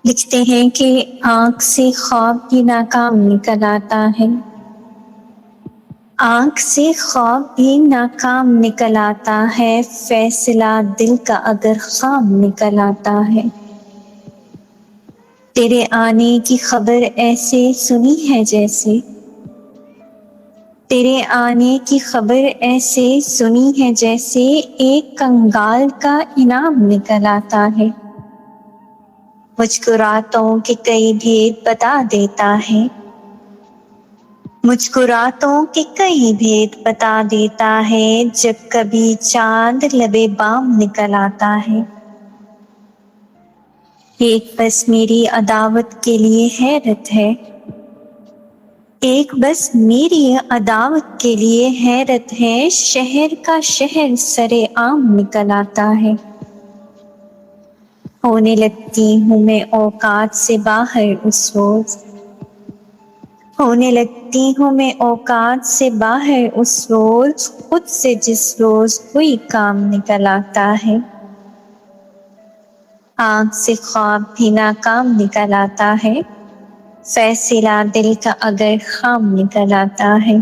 لکھتے ہیں کہ آنکھ سے خواب بھی ناکام نکل آتا ہے، آنکھ سے خواب بھی ناکام نکل آتا ہے، فیصلہ دل کا اگر خام نکل آتا ہے۔ تیرے آنے کی خبر ایسے سنی ہے جیسے، تیرے آنے کی خبر ایسے سنی ہے جیسے ایک کنگال کا انعام نکل آتا ہے، مجھ کو راتوں کے کئی بھید بتا دیتا ہے، مجھ کو راتوں کے کئی بھید بتا دیتا ہے، جب کبھی چاند لبے بام نکل آتا ہے۔ ایک بس میری عداوت کے لیے حیرت ہے، ایک بس میری عداوت کے لیے حیرت ہے، شہر کا شہر سرے عام نکل آتا ہے۔ ہونے لگتی ہوں میں اوقات سے باہر اس روز، ہونے لگتی ہوں میں اوقات سے باہر اس روز، خود سے جس روز کوئی کام نکل آتا ہے۔ آنکھ سے خواب بھی ناکام نکل آتا ہے، فیصلہ دل کا اگر خام نکل آتا ہے۔